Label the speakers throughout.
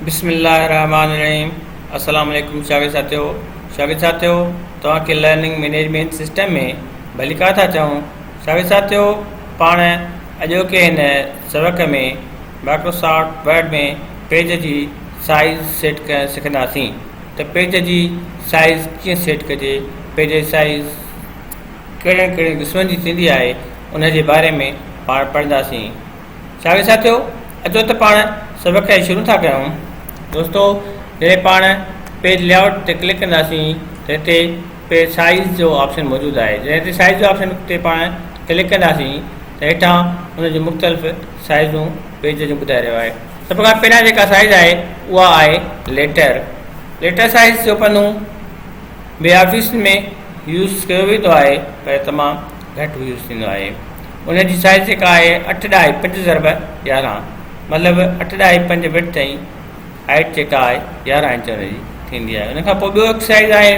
Speaker 1: बिस्मिल्लाहिर्रहमानिर्रहीम। अस्सलाम वालेकुम शागिर्द साथियों तव्हांखे लर्निंग मैनेजमेंट सिस्टम में भली का था चऊं। शागिर्द साथियों पाण अॼोके हिन सबक़ में माइक्रोसॉफ्ट वर्ड में पेज जी साइज़ सेट करणु सिखंदासीं। त पेज जी साइज़ कीअं सेट कजे, पेज जी साइज़ कहिड़े कहिड़े क़िस्मनि जी थींदी आहे उन जे बारे में पाण पढ़ंदासीं। शागिर्द साथियों अचो त पाण सबक़ खे शुरू था कयूं। दोस्तों जॾहिं पाण पेज लेआउट ते क्लिक कंदासीं त हिते पेज साइज़ जो ऑप्शन मौजूदु आहे। जॾहिं हिते साइज़ जो ऑप्शन ते पाण क्लिक कंदासीं त हेठां हुन जूं मुख़्तलिफ़ साइज़ूं पेज जूं ॿुधाए रहियो आहे। सभ खां पहिरियां जेका साइज़ आहे उहा आहे लेटर साइज़ जो पन्नो ॿिए ऑफिस में यूज़ कयो वेंदो आहे पर तमामु घटि यूज़ थींदो आहे। उन जी साइज़ जेका आहे 8x5/11 मतिलबु 8x5 विड्थ ताईं हाइट जेका आहे 11 इंच जी थींदी आहे। उनखां पोइ ॿियो हिकु साइज़ आहे,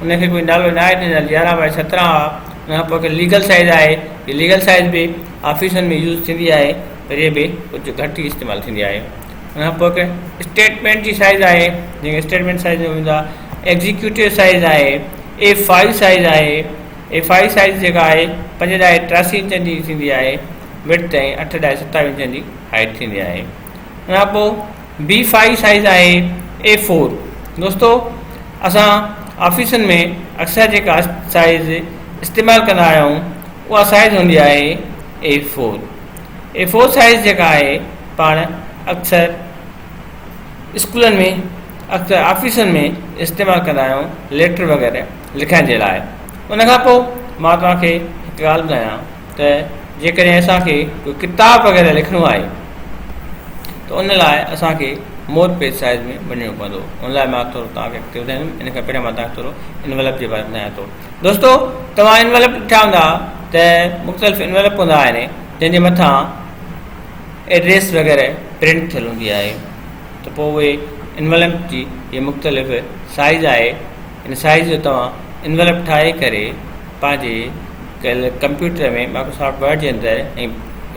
Speaker 1: उनखे कोई नालो न आहे ॾिनल, 11x17 आहे। उनखां पोइ हिकु लीगल साइज़ आहे। हीअ लीगल साइज़ बि ऑफिसनि में यूज़ थींदी आहे पर इहे बि कुझु घटि ई इस्तेमालु थींदी आहे। उनखां पोइ हिकु स्टेटमेंट जी साइज़ आहे जंहिंखे स्टेटमेंट साइज़ में हूंदो आहे। एग्जीक्यूटिव साइज़ आहे। A5 साइज़ आहे। A5 साइज़ जेका आहे 5x83 इंच जी थींदी आहे। विड्थ ऐं 8x27 इंच जी हाइट थींदी आहे। उनखां पोइ B5 साइज़ आहे। A4 दोस्तों असां ऑफिसनि में अक्सर जेका साइज़ इस्तेमालु कंदा आहियूं उहा साइज़ हूंदी आहे A4 साइज़ जेका आहे पाण अक्सर स्कूलनि में अक्सर ऑफिसनि में इस्तेमालु कंदा आहियूं लेटर वग़ैरह लिखण जे लाइ। उनखां पोइ मां तव्हांखे हिकु ॻाल्हि ॿुधायां त जेकॾहिं असांखे कोई किताब वग़ैरह लिखणो आहे त उन लाइ असांखे मोर पेज साइज़ में वञिणो पवंदो। उन लाइ मां थोरो तव्हांखे अॻिते ॿुधाईंदुमि। इन खां पहिरियों मां तव्हांखे थोरो इनवेलप जे बारे में ॿुधायां थो। दोस्तों तव्हां इनवेलप ॾिठा हूंदा त मुख़्तलिफ़ इनवेलप हूंदा आहिनि जंहिंजे मथां एड्रेस वग़ैरह प्रिंट थियल हूंदी आहे। त पोइ उहे इनवेलप जी इहे मुख़्तलिफ़ साइज़ आहे। इन साइज़ जो तव्हां इनवेलप ठाहे करे पंहिंजे कंप्यूटर में माइक्रोसॉफ्ट वर्ड जे अंदरि ऐं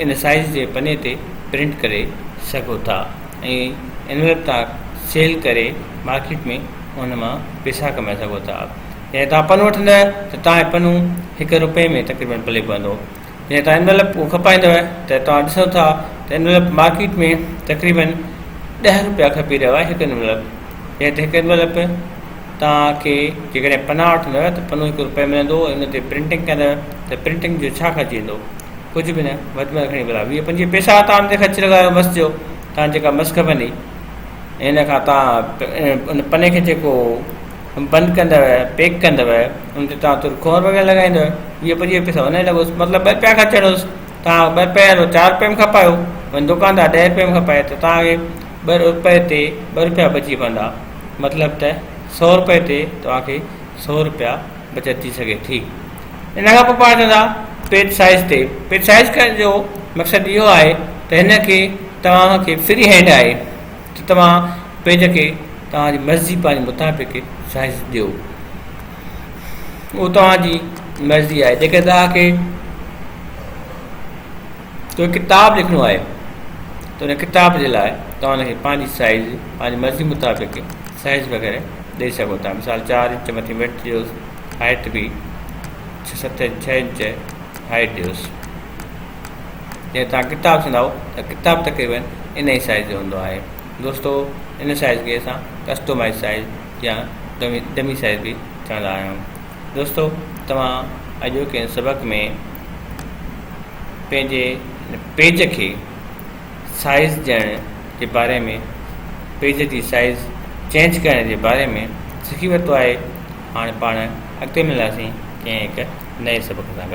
Speaker 1: इन साइज़ जे पने ते प्रिंट करे सघो था ऐं इनवेलप तव्हां सेल करे मार्केट में उन मां पैसा कमाए सघो था। ऐं तव्हां पनो वठंदव त तव्हांजो पनो ₹1 में तक़रीबन पले पवंदो। जीअं तव्हां इनवेलप खपाईंदव त तव्हां ॾिसो था त इनवेलप मार्केट में तक़रीबन ₹10 खपी रहियो आहे हिकु इनवेलप। जीअं त हिकु इनवेलप तव्हांखे जेकॾहिं पना वठंदव त पनो ₹1 मिलंदो। उन ते प्रिंटिंग कंदव त प्रिंटिंग जो छा ख़र्चु ईंदो, कुझु बि न, वधि में घणी भला 20-25 पैसा तव्हां ते ख़र्चु लॻायो बस जो तव्हां जेका मस खपंदी। इन खां तव्हां उन पने खे जेको बंदि कंदव पैक कंदव उन ते तव्हां तुर खोर वग़ैरह लॻाईंदव 20-25 पैसा हुन लॻोसि, मतिलबु ₹2 ख़र्चणोसि। तव्हां ₹2 जो ₹4 में खपायो वञी दुकानदार ₹10 में खपाए त तव्हांखे ₹2 ते ₹2 बची पवंदा। मतिलबु त ₹100 ते तव्हांखे ₹100 बचत थी सघे थी। इन खां पोइ पाण चवंदा पेज साइज़ ते। पेज साइज़ करण जो मक़सदु इहो आहे त हिन खे तव्हांखे फ्री हैंड आहे त तव्हां पेज खे तव्हांजी मर्ज़ी पंहिंजे मुताबिक़ साइज़ ॾियो। उहो तव्हांजी मर्ज़ी आहे। जेके तव्हांखे कोई किताब लिखणो आहे त उन किताब जे लाइ तव्हां हुनखे पंहिंजी साइज़ पंहिंजी मर्ज़ी मुताबिक़ साइज़ वग़ैरह ॾेई सघो था। मिसाल 4 इंच मथे विड्थ ॾियोसि, हाइट बि 6 इंच हाइट ॾियोसि। जीअं तव्हां किताब चवंदव त किताब तक़रीबन इन ई साइज़ जो हूंदो आहे। दोस्तों इन साइज़ खे असां कस्टमाइज़ साइज़ या डमी साइज़ बि चवंदा आहियूं। दोस्तों तव्हां अॼोके सबक़ में पंहिंजे पेज खे साइज़ ॾियण जे बारे में, पेज जी साइज़ चेंज करण जे बारे में सिखी वरितो आहे। हाणे पाण अॻिते मिलंदासीं कंहिं हिकु नए सबक़ सां गॾु।